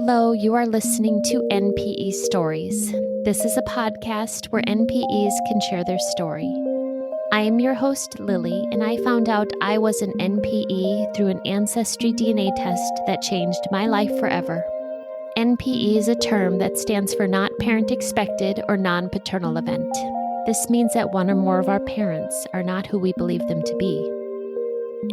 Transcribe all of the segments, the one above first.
Hello, you are listening to NPE Stories. This is a podcast where NPEs can share their story. I am your host, Lily, and I found out I was an NPE through an ancestry DNA test that changed my life forever. NPE is a term that stands for Not Parent Expected or Non-Paternal Event. This means that one or more of our parents are not who we believe them to be.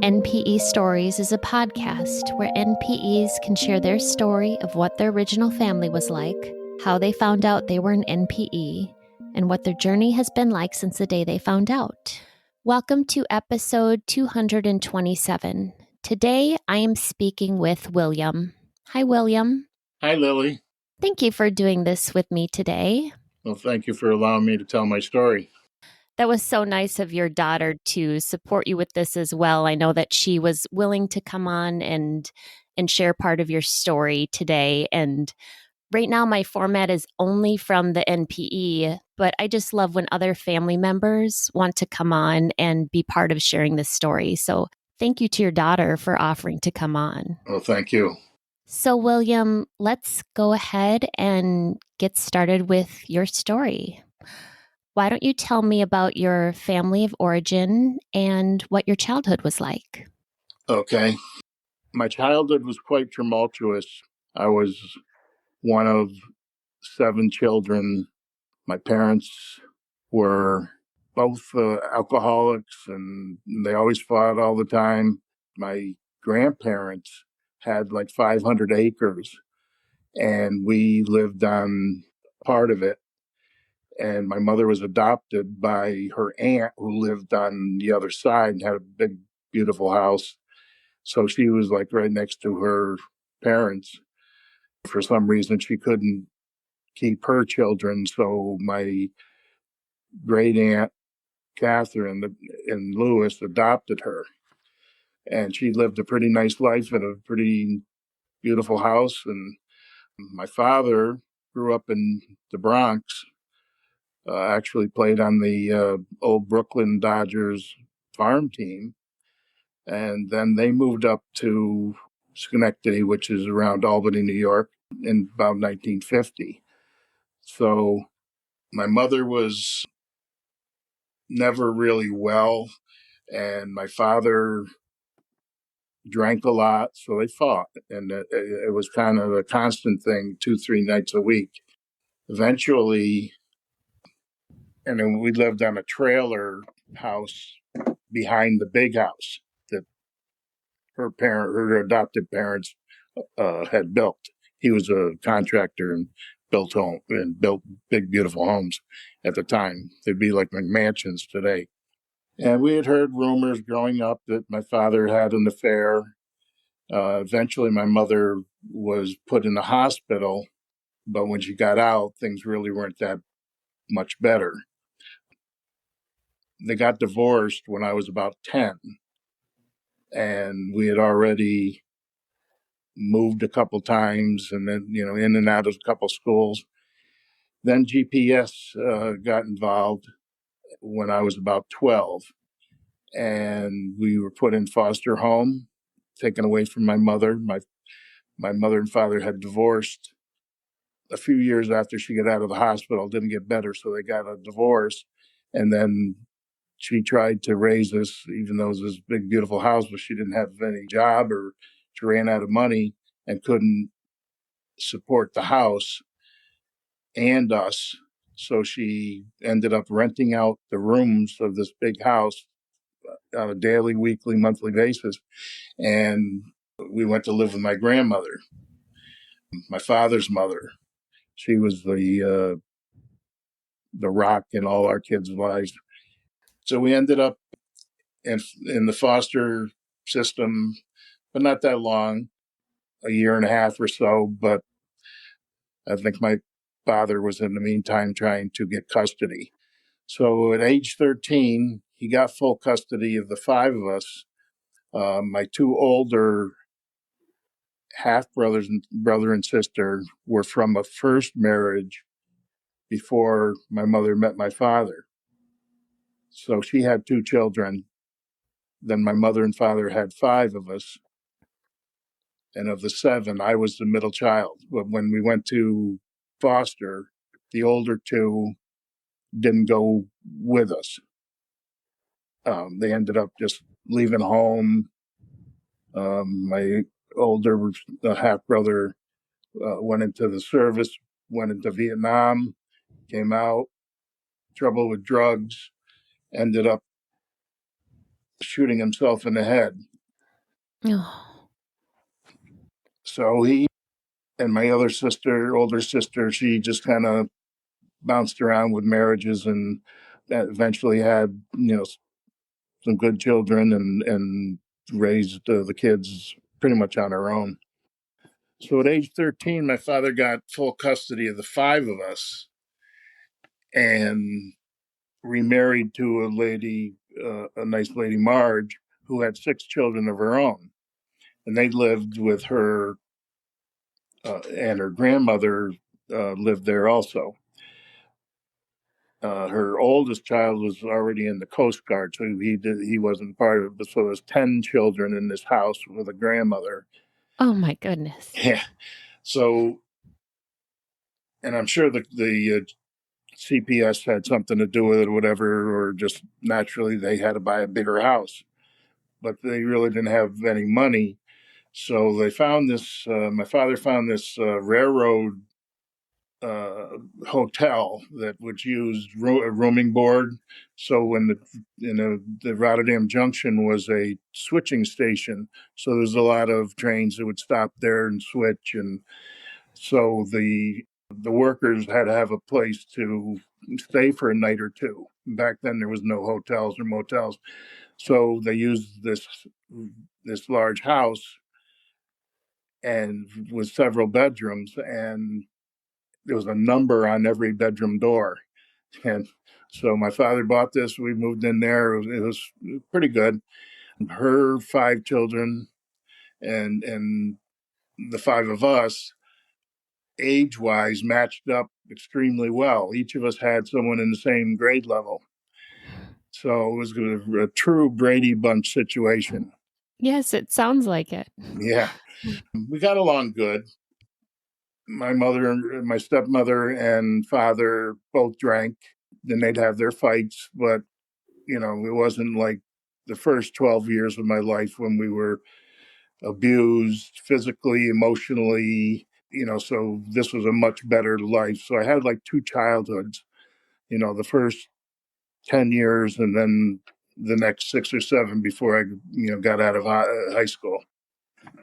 NPE Stories is a podcast where NPEs can share their story of what their original family was like, how they found out they were an NPE, and what their journey has been like since the day they found out. Welcome to episode 227. Today, I am speaking with William. Hi, William. Hi, Lily. Thank you for doing this with me today. Well, thank you for allowing me to tell my story. That was so nice of your daughter to support you with this as well. I know that she was willing to come on and share part of your story today. And right now my format is only from the NPE, but I just love when other family members want to come on and be part of sharing this story. So thank you to your daughter for offering to come on. Well, thank you. So William, let's go ahead and get started with your story. Why don't you tell me about your family of origin and what your childhood was like? Okay. My childhood was quite tumultuous. I was one of 7 children. My parents were both alcoholics, and they always fought all the time. My grandparents had like 500 acres, and we lived on part of it. And my mother was adopted by her aunt who lived on the other side and had a big, beautiful house. So she was like right next to her parents. For some reason, she couldn't keep her children. So my great aunt, Catherine and Lewis, adopted her. And she lived a pretty nice life in a pretty beautiful house. And my father grew up in the Bronx. Actually played on the old Brooklyn Dodgers farm team. And then they moved up to Schenectady, which is around Albany, New York, in about 1950. So my mother was never really well, and my father drank a lot, so they fought. And it was kind of a constant thing, 2-3 nights a week. Eventually, and then we lived on a trailer house behind the big house that her adopted parents had built. He was a contractor and built big, beautiful homes at the time. They'd be like McMansions today. And we had heard rumors growing up that my father had an affair. Eventually, my mother was put in the hospital, but when she got out, things really weren't that much better. They got divorced when I was about 10, and we had already moved a couple times and then, in and out of a couple schools. Then GPS got involved when I was about 12, and we were put in foster home, taken away from my mother. My mother and father had divorced a few years after she got out of the hospital. Didn't get better, so they got a divorce. And then she tried to raise us, even though it was this big, beautiful house, but she didn't have any job, or she ran out of money and couldn't support the house and us. So she ended up renting out the rooms of this big house on a daily, weekly, monthly basis. And we went to live with my grandmother, my father's mother. She was the rock in all our kids' lives. So we ended up in the foster system, but not that long, a year and a half or so. But I think my father was in the meantime trying to get custody. So at age 13, he got full custody of the 5 of us. My 2 older half-brothers, brother and sister, were from a first marriage before my mother met my father. So she had 2 children. Then my mother and father had 5 of us. And of the 7, I was the middle child. But when we went to foster, the older 2 didn't go with us. They ended up just leaving home. My older half brother went into the service, went into Vietnam, came out, trouble with drugs, ended up shooting himself in the head. Oh. So he and my other sister, older sister, she just kind of bounced around with marriages and eventually had, some good children and raised the kids pretty much on her own. So at age 13, my father got full custody of the 5 of us and remarried to a lady, a nice lady, Marge, who had 6 children of her own. And they lived with her, and her grandmother lived there also. Her oldest child was already in the Coast Guard, so he wasn't part of it. But so there's 10 children in this house with a grandmother. Oh my goodness. Yeah. So, and I'm sure the CPS had something to do with it or whatever, or just naturally they had to buy a bigger house, but they really didn't have any money. So they found this. My father found this railroad hotel that which used a roaming board. So when the Rotterdam Junction was a switching station, so there's a lot of trains that would stop there and switch, and so the workers had to have a place to stay for a night or two. Back then, there was no hotels or motels, so they used this large house and with several bedrooms, and there was a number on every bedroom door. And so my father bought this. We moved in there. It was pretty good. Her 5 children and the 5 of us, age wise, matched up extremely well. Each of us had someone in the same grade level. So it was a true Brady Bunch situation. Yes, it sounds like it. Yeah. We got along good. My mother, my stepmother, and father both drank. Then they'd have their fights, but it wasn't like the first 12 years of my life when we were abused physically, emotionally, so this was a much better life. So I had like 2 childhoods, the first 10 years and then the next 6 or 7 before I, got out of high school.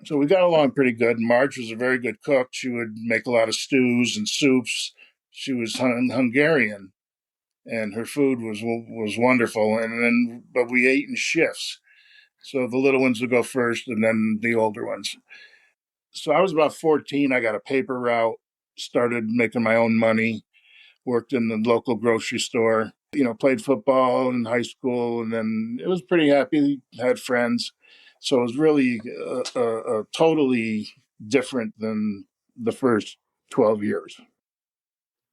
So we got along pretty good. Marge was a very good cook. She would make a lot of stews and soups. She was Hungarian, and her food was wonderful. But we ate in shifts. So the little ones would go first, and then the older ones. So I was about 14. I got a paper route, started making my own money, worked in the local grocery store. Played football in high school, and then it was pretty happy. Had friends, so it was really totally different than the first 12 years.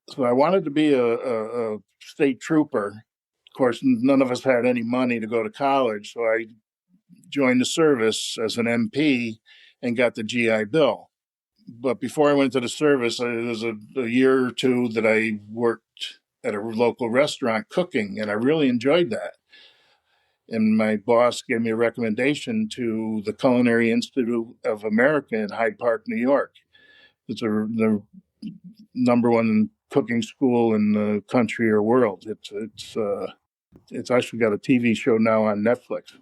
So I wanted to be a state trooper. Of course, none of us had any money to go to college, so I joined the service as an MP and got the GI Bill. But before I went to the service, there was a year or 2 that I worked at a local restaurant cooking, and I really enjoyed that. And my boss gave me a recommendation to the Culinary Institute of America in Hyde Park, New York. It's the number 1 cooking school in the country or world. It's actually got a TV show now on Netflix.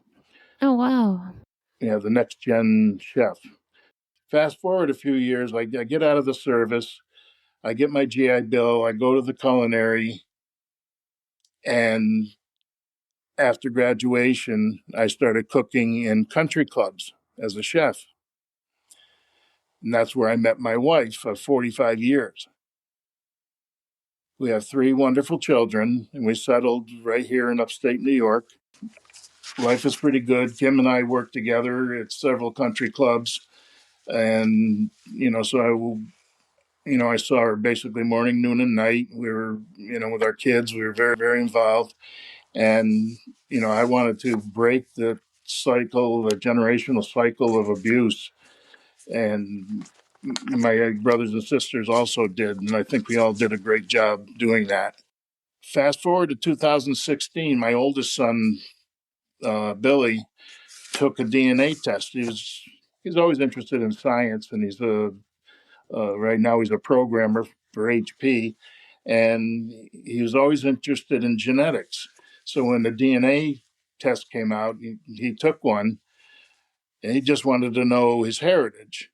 Oh, wow. The Next Gen Chef. Fast forward a few years, I get out of the service, I get my GI Bill, I go to the culinary, and after graduation, I started cooking in country clubs as a chef. And that's where I met my wife of 45 years. We have 3 wonderful children, and we settled right here in upstate New York. Life is pretty good. Kim and I work together at several country clubs. And, I saw her basically morning, noon, and night. We were, with our kids, we were very, very involved. And, I wanted to break the generational cycle of abuse. And my brothers and sisters also did, and I think we all did a great job doing that. Fast forward to 2016, my oldest son, Billy, took a DNA test. He's always interested in science, and right now he's a programmer for HP, and he was always interested in genetics. So when the DNA test came out, he took one, and he just wanted to know his heritage.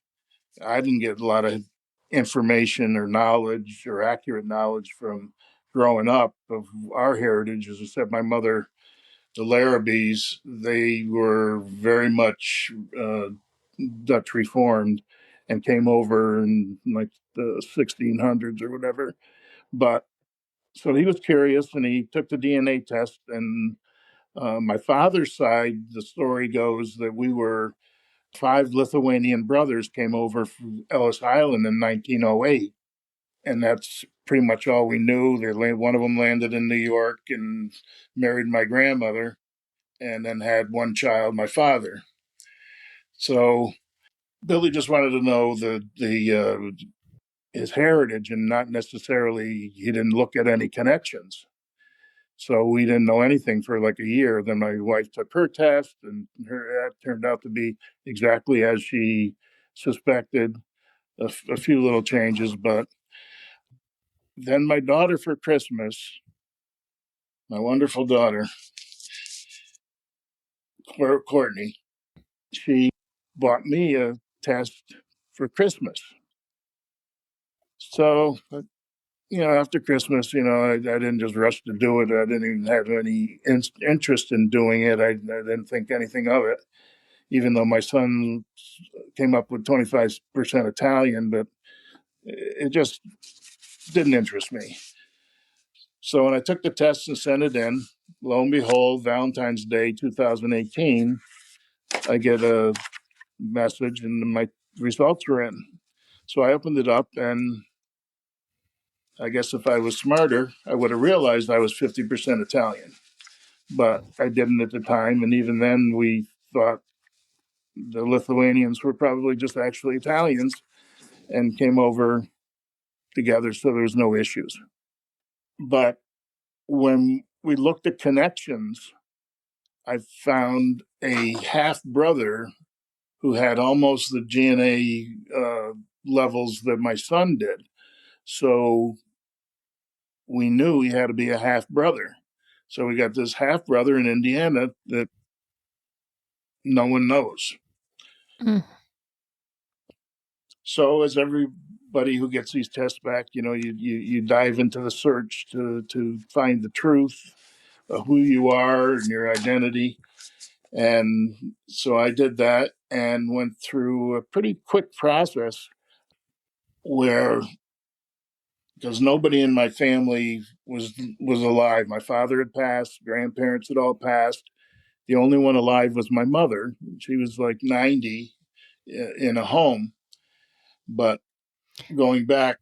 I didn't get a lot of information or knowledge or accurate knowledge from growing up of our heritage. As I said, my mother, the Larrabees, they were very much Dutch Reformed and came over in like the 1600s or whatever. But so he was curious and he took the DNA test. And my father's side, the story goes that we were five Lithuanian brothers came over from Ellis Island in 1908. And that's pretty much all we knew. One of them landed in New York and married my grandmother and then had one child, my father. So Billy just wanted to know the his heritage and not necessarily he didn't look at any connections. So we didn't know anything for like a year. Then my wife took her test, and that turned out to be exactly as she suspected. A few little changes, but then my daughter for Christmas, my wonderful daughter, Courtney, she bought me a test for Christmas. So after Christmas, I didn't just rush to do it. I didn't even have any interest in doing it. I didn't think anything of it, even though my son came up with 25% Italian, but it just didn't interest me. So when I took the test and sent it in, lo and behold, Valentine's Day 2018, I get a message and my results were in. So I opened it up, and I guess if I was smarter, I would have realized I was 50% Italian. But I didn't at the time. And even then, we thought the Lithuanians were probably just actually Italians and came over together. So there was no issues. But when we looked at connections, I found a half brother who had almost the DNA levels that my son did. So we knew he had to be a half brother. So we got this half brother in Indiana that no one knows. Mm. So as everybody who gets these tests back, you dive into the search to find the truth of who you are and your identity. And so I did that and went through a pretty quick process where, because nobody in my family was alive. My father had passed, grandparents had all passed. The only one alive was my mother. She was like 90 in a home. But going back,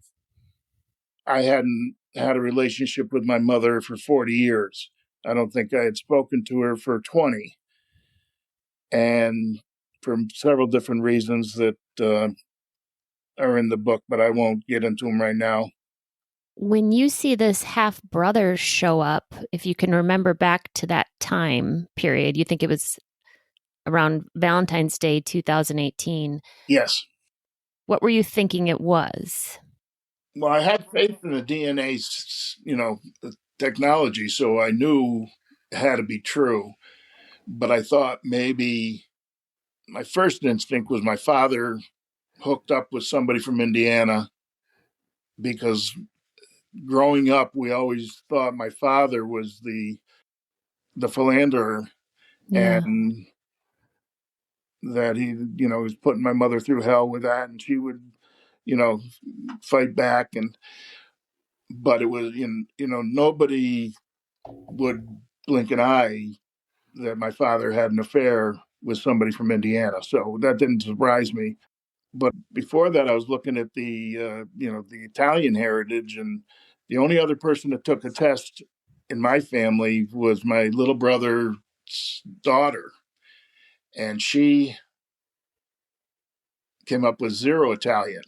I hadn't had a relationship with my mother for 40 years. I don't think I had spoken to her for 20. And for several different reasons that are in the book, but I won't get into them right now. When you see this half brother show up, if you can remember back to that time period, you think it was around Valentine's Day 2018. Yes. What were you thinking it was? Well, I had faith in the DNA, technology, so I knew it had to be true. But I thought maybe my first instinct was my father hooked up with somebody from Indiana, because growing up, we always thought my father was the philanderer, Yeah. and that he, was putting my mother through hell with that, and she would, you know, fight back, but it was, nobody would blink an eye that my father had an affair with somebody from Indiana, so that didn't surprise me. But before that, I was looking at the Italian heritage, and the only other person that took a test in my family was my little brother's daughter, and she came up with 0 Italian.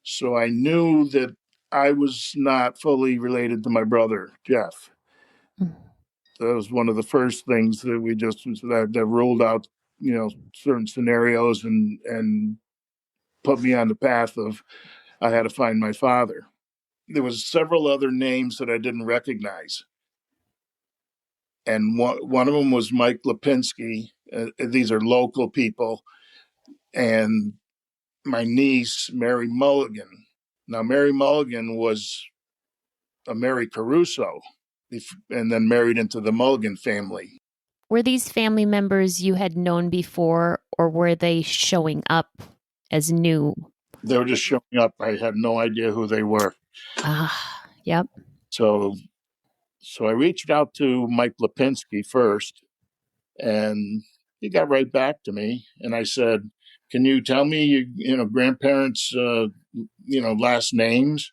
So I knew that I was not fully related to my brother, Jeff. That was one of the first things that we just that ruled out, certain scenarios and put me on the path of I had to find my father. There was several other names that I didn't recognize, and one of them was Mike Lipinski. These are local people, and my niece Mary Mulligan. Now Mary Mulligan was a Mary Caruso, and then married into the Mulligan family. Were these family members you had known before, or were they showing up as new? They were just showing up. I had no idea who they were. Yep. So I reached out to Mike Lipinski first, and he got right back to me. And I said, "Can you tell me, grandparents, last names?"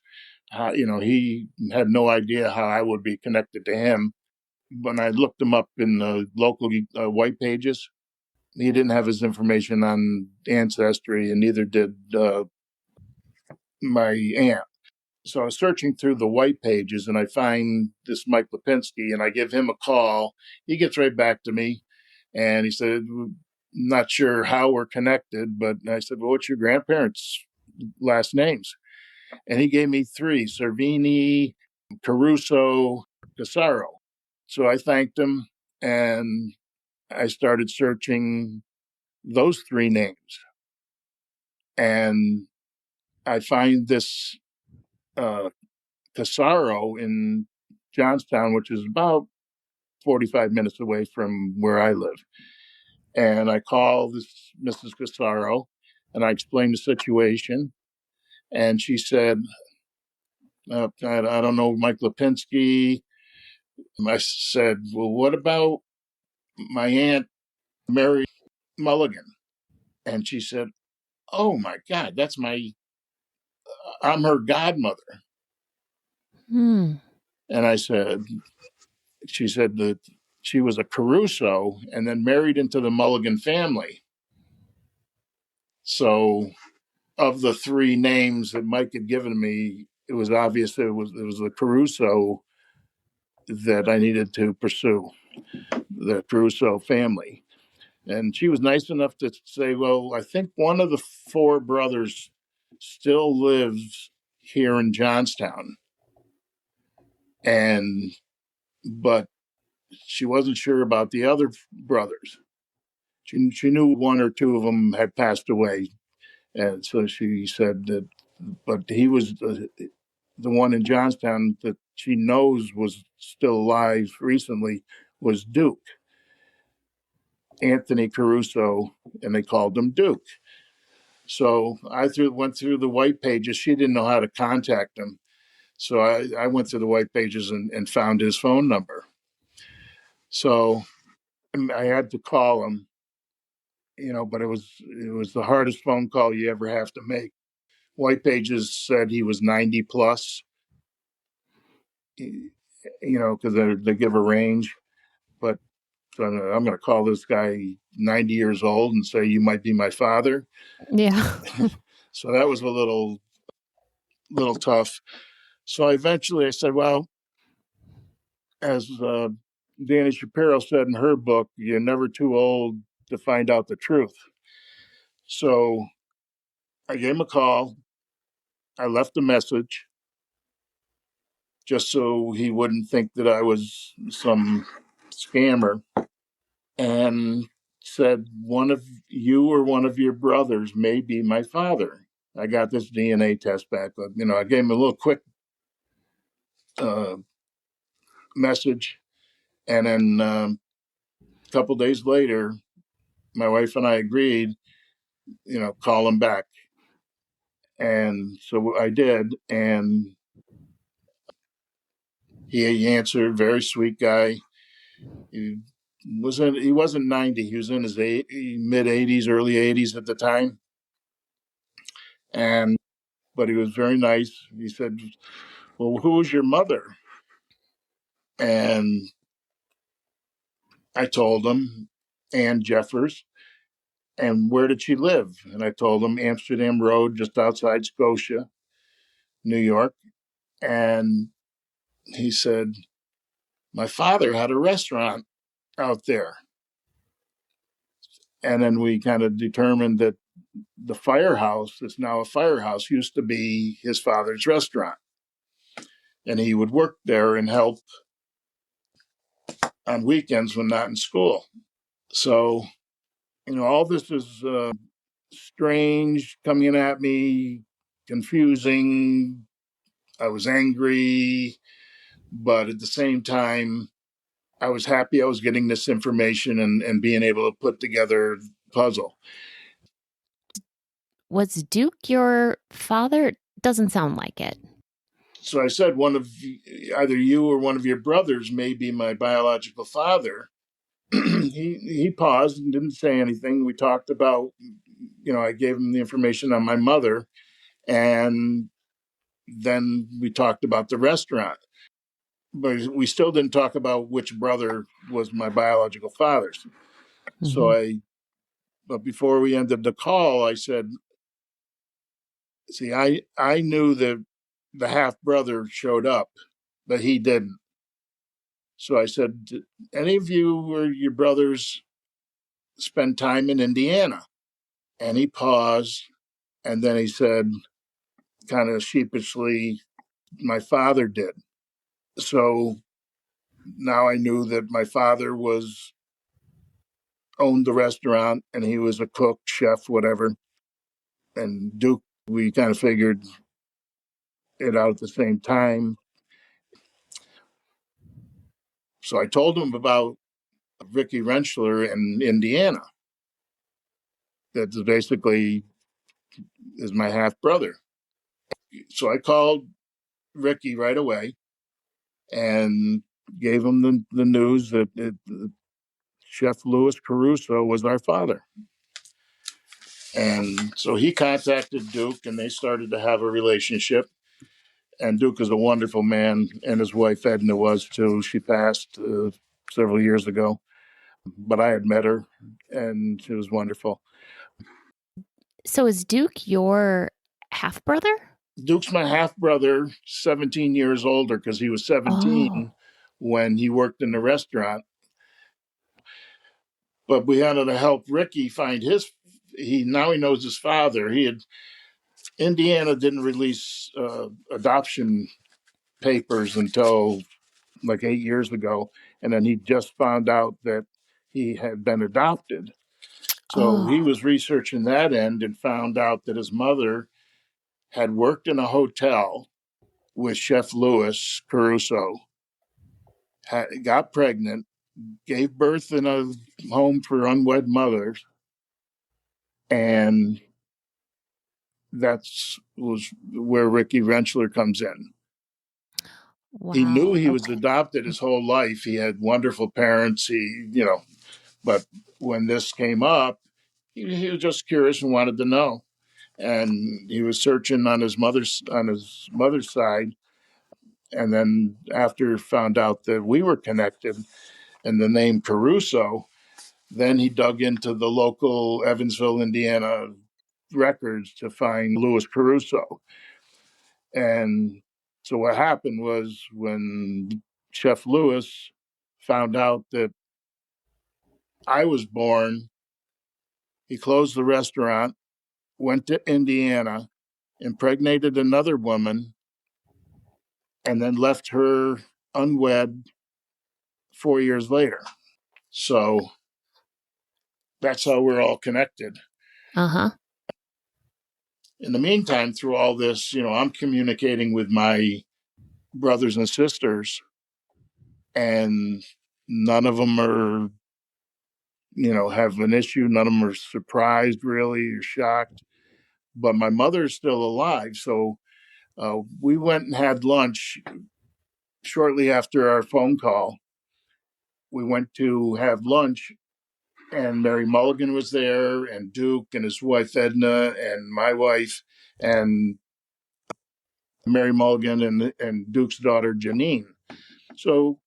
He had no idea how I would be connected to him. When I looked him up in the local white pages, he didn't have his information on Ancestry, and neither did my aunt. So I was searching through the white pages, and I find this Mike Lipinski, and I give him a call. He gets right back to me, and he said, "Not sure how we're connected," but I said, "Well, what's your grandparents' last names?" And he gave me 3: Cervini, Caruso, Casaro. So I thanked him, and I started searching those 3 names. And I find this Casaro in Johnstown, which is about 45 minutes away from where I live. And I call this Mrs. Casaro, and I explained the situation. And she said, I don't know Mike Lipinski. I said, "Well, what about my aunt, Mary Mulligan?" And she said, "Oh my God, I'm her godmother." Hmm. And she said that she was a Caruso and then married into the Mulligan family. So of the 3 names that Mike had given me, it was obvious that it was the Caruso that I needed to pursue, the Caruso family. And she was nice enough to say, "Well, I think one of the 4 brothers still lives here in Johnstown." But she wasn't sure about the other brothers. She knew 1 or 2 of them had passed away. And so she said that, but he was the one in Johnstown that she knows was still alive recently was Duke, Anthony Caruso, and they called him Duke. So I went through the white pages. She didn't know how to contact him. So I went through the white pages and found his phone number. So I had to call him, but it was the hardest phone call you ever have to make. White pages said he was 90 plus, because they give a range. But so I'm going to call this guy 90 years old and say, "You might be my father." Yeah. So that was a little tough. So eventually I said, "Well, as Danny Shapiro said in her book, you're never too old to find out the truth." So I gave him a call. I left a message just so he wouldn't think that I was some scammer, and said, "One of you or one of your brothers may be my father." I got this DNA test back. But, I gave him a little quick uh, message. And then a couple days later, my wife and I agreed, call him back. And so I did. And he answered, very sweet guy. He wasn't 90. He was in his mid 80s, early 80s at the time. But he was very nice. He said, "Well, who was your mother?" And I told him, Ann Jeffers. And where did she live? And I told him Amsterdam Road, just outside Scotia, New York. And he said, my father had a restaurant out there. And then we kind of determined that the firehouse that's now a firehouse used to be his father's restaurant. And he would work there and help on weekends when not in school. So, all this is strange coming at me, confusing. I was angry, but at the same time, I was happy I was getting this information and being able to put together a puzzle. Was Duke your father? Doesn't sound like it. So I said, either you or one of your brothers may be my biological father. He paused and didn't say anything. We talked about, I gave him the information on my mother, and then we talked about the restaurant. But we still didn't talk about which brother was my biological father's. Mm-hmm. But before we ended the call, I said, see, I knew that the half brother showed up, but he didn't. So I said, did any of you or your brothers spend time in Indiana? And he paused, and then he said, kind of sheepishly, my father did. So now I knew that my father owned the restaurant, and he was a cook, chef, whatever. And Duke, we kind of figured it out at the same time. So I told him about Ricky Rentschler in Indiana. That basically is my half brother. So I called Ricky right away and gave him the news that Chef Louis Caruso was our father. And so he contacted Duke, and they started to have a relationship. And Duke is a wonderful man, and his wife Edna was too. She passed several years ago, but I had met her, and she was wonderful. So is Duke your half brother? Duke's my half brother, 17 years older, because he was 17 when he worked in the restaurant. But we had to help Ricky find now he knows his father. Indiana didn't release adoption papers until like 8 years ago. And then he just found out that he had been adopted. So he was researching that end and found out that his mother had worked in a hotel with Chef Louis Caruso, got pregnant, gave birth in a home for unwed mothers, and was where Ricky Rentschler comes in. Wow, he knew he was adopted his whole life. He had wonderful parents. But when this came up, he was just curious and wanted to know. And he was searching on his mother's side, and then after found out that we were connected and the name Caruso, then he dug into the local Evansville, Indiana records to find Louis Caruso. And so what happened was when Chef Louis found out that I was born, he closed the restaurant, went to Indiana, impregnated another woman, and then left her unwed 4 years later. So that's how we're all connected. Uh-huh. In the meantime, through all this, I'm communicating with my brothers and sisters, and none of them are, have an issue. None of them are surprised, really, or shocked. But my mother's still alive. So we went and had lunch shortly after our phone call. We went to have lunch, and Mary Mulligan was there, and Duke and his wife Edna, and my wife, and Mary Mulligan and Duke's daughter Janine. So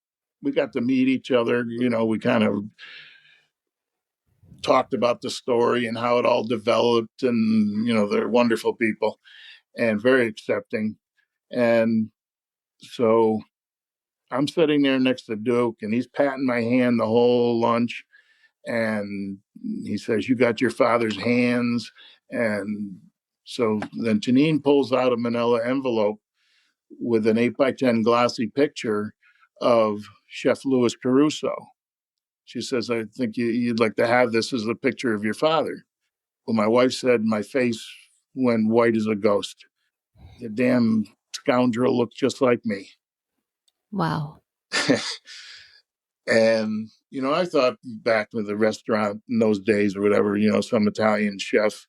we got to meet each other. We kind of talked about the story and how it all developed, and they're wonderful people and very accepting. And so I'm sitting there next to Duke, and he's patting my hand the whole lunch. And he says, "You got your father's hands." And so then Janine pulls out a manila envelope with an 8x10 glossy picture of Chef Louis Caruso. She says, "I think you'd like to have this as a picture of your father." Well, my wife said my face went white as a ghost. The damn scoundrel looked just like me. Wow. And, I thought back to the restaurant in those days or whatever, some Italian chef,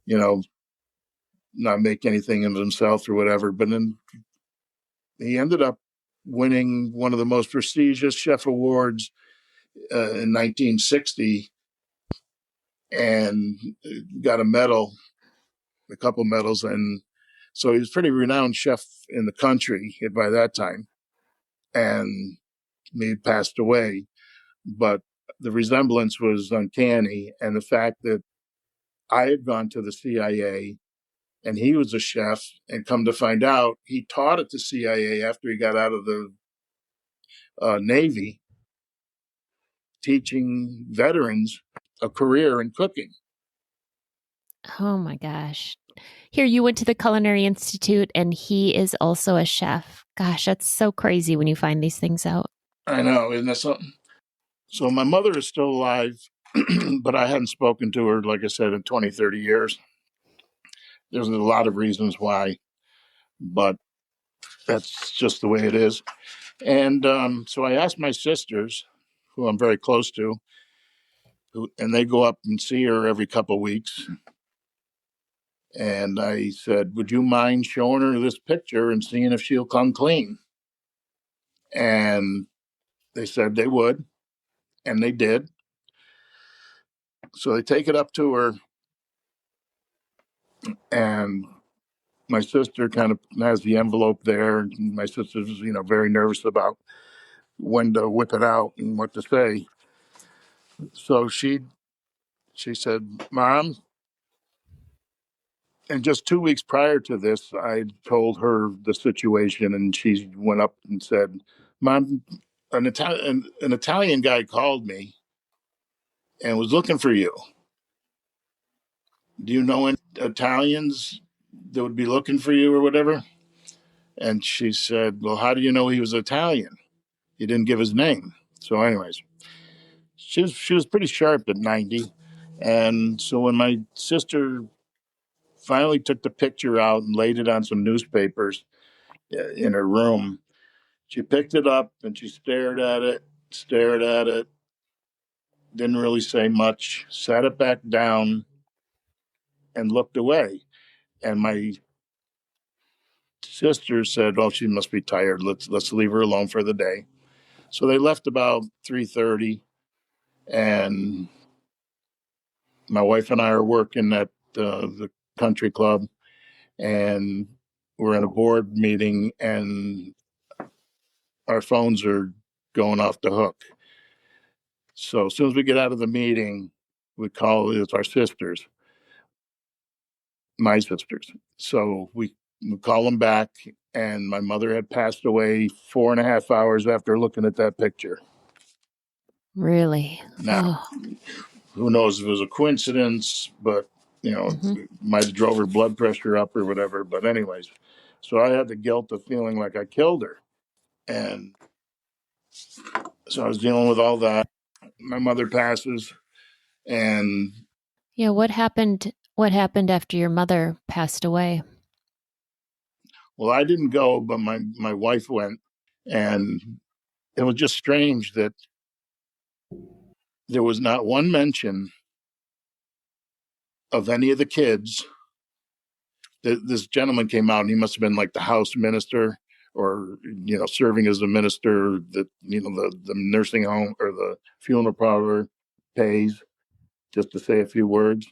not make anything of himself or whatever. But then he ended up winning one of the most prestigious chef awards in 1960, and got a couple medals. And so he was a pretty renowned chef in the country by that time. And he passed away. But the resemblance was uncanny. And the fact that I had gone to the CIA and he was a chef, and come to find out, he taught at the CIA after he got out of the Navy, teaching veterans a career in cooking. Oh my gosh. Here, you went to the Culinary Institute and he is also a chef. Gosh, that's so crazy when you find these things out. I know, isn't that something? So my mother is still alive, but I hadn't spoken to her, like I said, in 20, 30 years. There's a lot of reasons why, but that's just the way it is. And so I asked my sisters, who I'm very close to, and they go up and see her every couple of weeks. And I said, "Would you mind showing her this picture and seeing if she'll come clean?" And they said they would, and they did. So they take it up to her, and my sister kind of has the envelope there. And my sister's, very nervous about when to whip it out and what to say. So she said, "Mom," and just 2 weeks prior to this, I told her the situation, and she went up and said, "Mom, an Italian guy called me and was looking for you. Do you know any Italians that would be looking for you or whatever?" And she said, "Well, how do you know he was Italian? He didn't give his name." So, anyways, she was pretty sharp at 90. And so when my sister finally took the picture out and laid it on some newspapers in her room, she picked it up and she stared at it, didn't really say much, sat it back down, and looked away. And my sister said, "Oh, she must be tired. Let's leave her alone for the day." So they left about 3:30, and my wife and I are working at the country club, and we're in a board meeting, and our phones are going off the hook. So as soon as we get out of the meeting, we call it our sisters, my sisters. So we call them back, and my mother had passed away 4.5 hours after looking at that picture. Really? Now, Oh. who knows if it was a coincidence, but might have drove her blood pressure up or whatever. But anyways, so I had the guilt of feeling like I killed her. And so I was dealing with all that. My mother passes, and Yeah, what happened? What happened after your mother passed away? well, I didn't go, but my wife went. And it was just strange that there was not one mention of any of the kids. This gentleman came out, and he must have been like the house minister, or serving as a minister that the nursing home or the funeral parlor pays just to say a few words.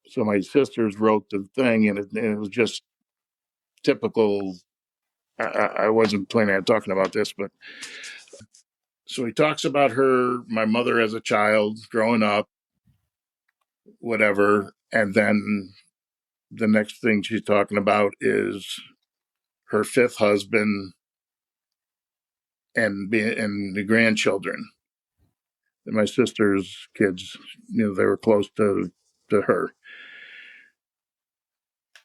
So my sisters wrote the thing, and it was just typical. I wasn't planning on talking about this, but So he talks about my mother as a child, growing up, whatever. And then the next thing she's talking about is her fifth husband and the grandchildren. And my sister's kids, they were close to her.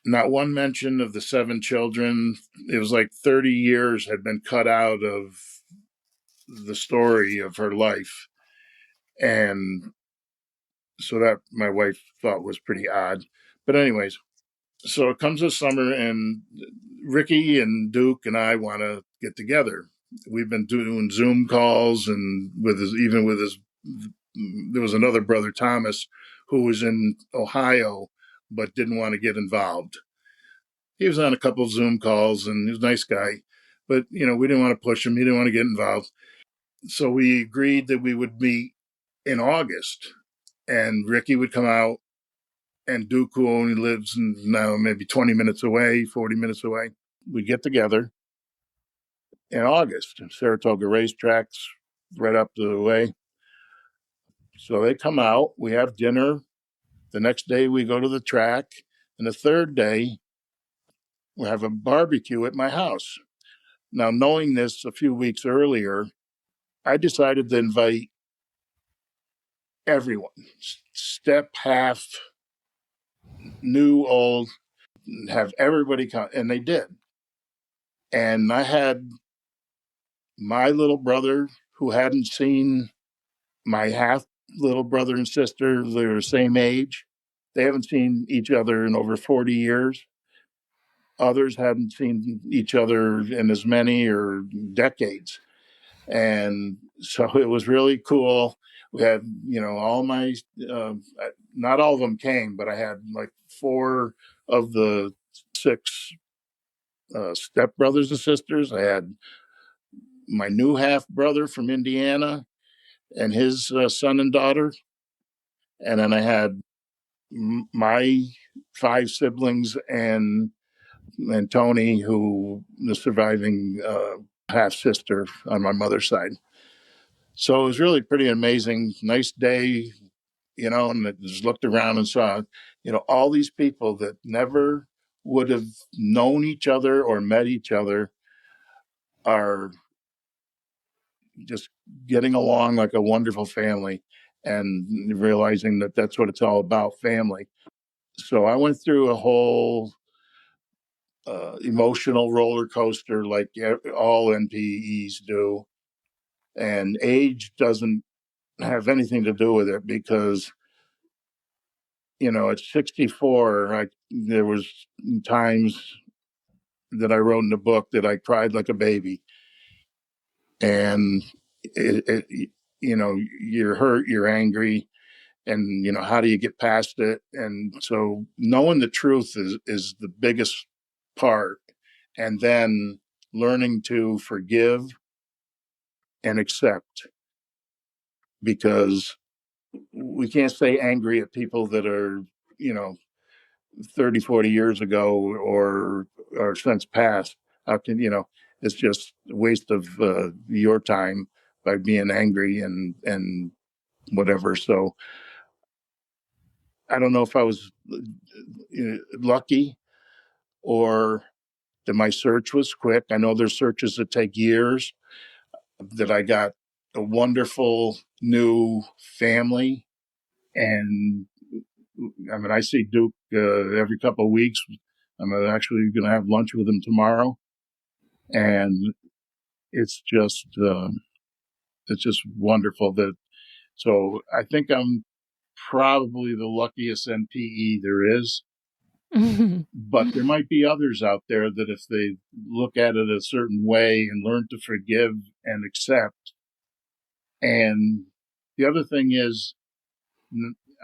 Not one mention of the seven children. It was like 30 years had been cut out of the story of her life. And so that my wife thought was pretty odd. But anyways, so it comes this summer, and Ricky and Duke and I want to get together. We've been doing Zoom calls, and even with his, there was another brother, Thomas, who was in Ohio but didn't want to get involved. He was on a couple of Zoom calls, and he was a nice guy, but we didn't want to push him. He didn't want to get involved. So we agreed that we would meet in August, and Ricky would come out, and Duke, who only lives now maybe 20 minutes away, 40 minutes away, we get together in August. Saratoga Racetrack's right up the way. So they come out, we have dinner. The next day we go to the track. And the third day, we have a barbecue at my house. Now, knowing this a few weeks earlier, I decided to invite everyone, step, half, new, old, have everybody come. And they did. And I had my little brother, who hadn't seen my half little brother and sister. They were the same age. They haven't seen each other in over 40 years. Others hadn't seen each other in as many or decades. And so it was really cool. We had, all my, not all of them came, but I had like 4 of the 6 step brothers and sisters. I had my new half brother from Indiana and his son and daughter. And then I had my 5 siblings and Tony, who the surviving half sister on my mother's side. So it was really pretty amazing. Nice day, and I just looked around and saw, all these people that never would have known each other or met each other are just getting along like a wonderful family, and realizing that that's what it's all about, family. So I went through a whole emotional roller coaster like all NPEs do. And age doesn't have anything to do with it, because, at 64, there was times that I wrote in the book that I cried like a baby. And you're hurt, you're angry, and how do you get past it? And so knowing the truth is the biggest part, and then learning to forgive and accept, because we can't stay angry at people that are 30, 40 years ago or since past. How can it's just a waste of your time by being angry and whatever. So I don't know if I was lucky, or that my search was quick. I know there's searches that take years. That I got a wonderful new family, and I mean, I see Duke every couple of weeks. I'm actually going to have lunch with him tomorrow, and it's just wonderful. So I think I'm probably the luckiest NPE there is. But there might be others out there that, if they look at it a certain way and learn to forgive and accept. And the other thing is,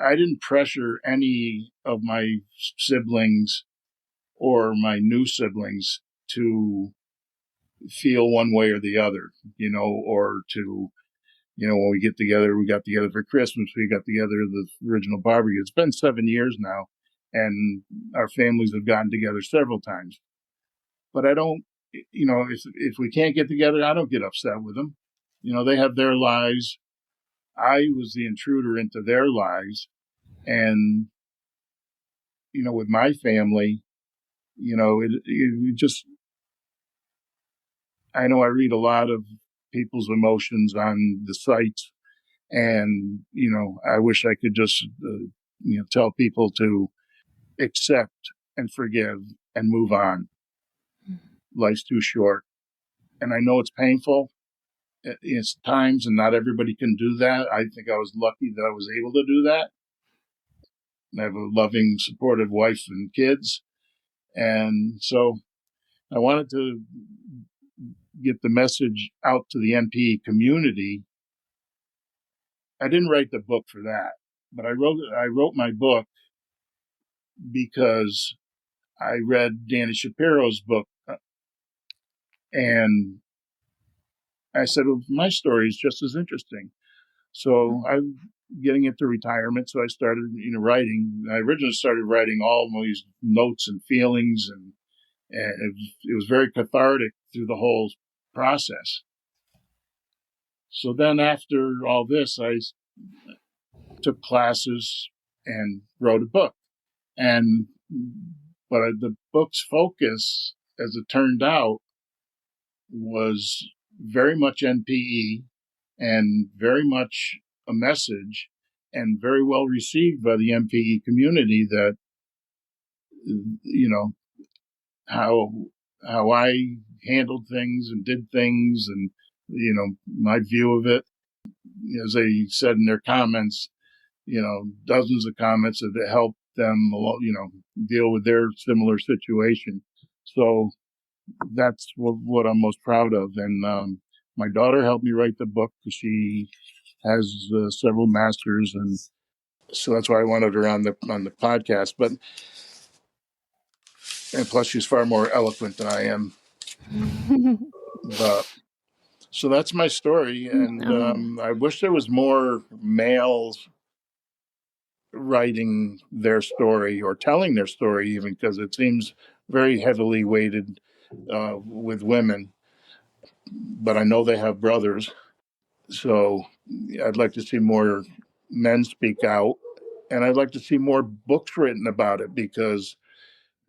I didn't pressure any of my siblings or my new siblings to feel one way or the other, or to, when we got together for Christmas, we got together the original barbecue. It's been 7 years now, and our families have gotten together several times. But I don't, if we can't get together, I don't get upset with them. They have their lives. I was the intruder into their lives. And, with my family, it just, I know I read a lot of people's emotions on the sites. And, I wish I could just, tell people to accept and forgive and move on. Life's too short. And I know it's painful. It's times, and not everybody can do that. I think I was lucky that I was able to do that. I have a loving, supportive wife and kids. And so I wanted to get the message out to the NPE community. I didn't write the book for that, but I wrote my book because I read Danny Shapiro's book, and I said, well, my story is just as interesting. So I'm getting into retirement, so I started, writing. I originally started writing all these notes and feelings, and it was very cathartic through the whole process. So then after all this, I took classes and wrote a book. But the book's focus, as it turned out, was very much NPE and very much a message, and very well received by the NPE community, that, how I handled things and did things, and, my view of it. As they said in their comments, dozens of comments that helped them, deal with their similar situation. So that's what I'm most proud of. And my daughter helped me write the book because she has several masters, and so that's why I wanted her on the podcast. And plus, she's far more eloquent than I am. But so that's my story, and I wish there was more males writing their story or telling their story, even, because it seems very heavily weighted with women. But I know they have brothers, so I'd like to see more men speak out, and I'd like to see more books written about it, because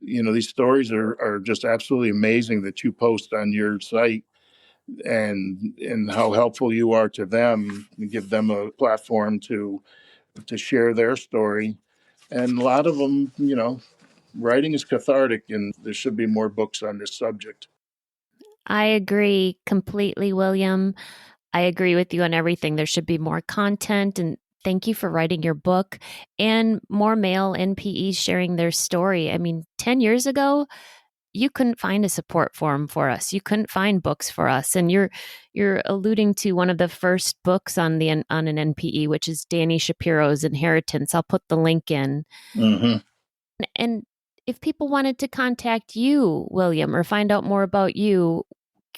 these stories are just absolutely amazing that you post on your site, and how helpful you are to them, and give them a platform to share their story. And a lot of them, writing is cathartic, and there should be more books on this subject. I agree completely, William. I agree with you on everything. There should be more content, and thank you for writing your book, and more male NPEs sharing their story. I mean, 10 years ago, you couldn't find a support forum for us. You couldn't find books for us. And you're alluding to one of the first books on an NPE, which is Danny Shapiro's Inheritance. I'll put the link in. Mm-hmm. And if people wanted to contact you, William, or find out more about you,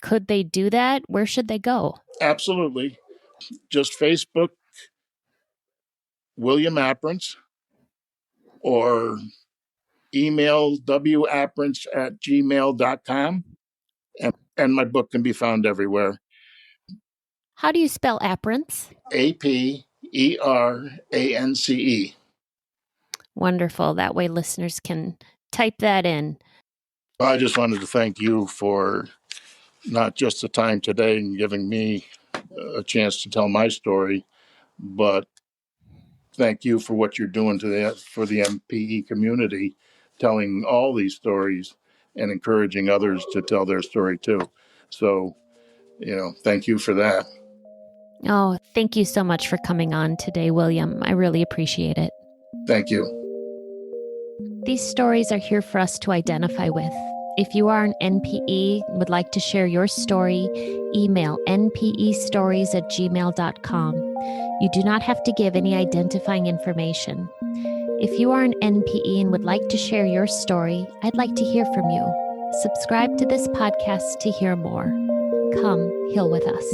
could they do that? Where should they go? Absolutely. Just Facebook William Apprence, or email wapprence@gmail.com. And my book can be found everywhere. How do you spell Apprence? APERANCE. Wonderful. That way listeners can type that in. I just wanted to thank you for not just the time today and giving me a chance to tell my story, but thank you for what you're doing for the NPE community, telling all these stories and encouraging others to tell their story too. So, thank you for that. Oh, thank you so much for coming on today, William. I really appreciate it. Thank you. These stories are here for us to identify with. If you are an NPE and would like to share your story, email npestories@gmail.com. You do not have to give any identifying information. If you are an NPE and would like to share your story, I'd like to hear from you. Subscribe to this podcast to hear more. Come heal with us.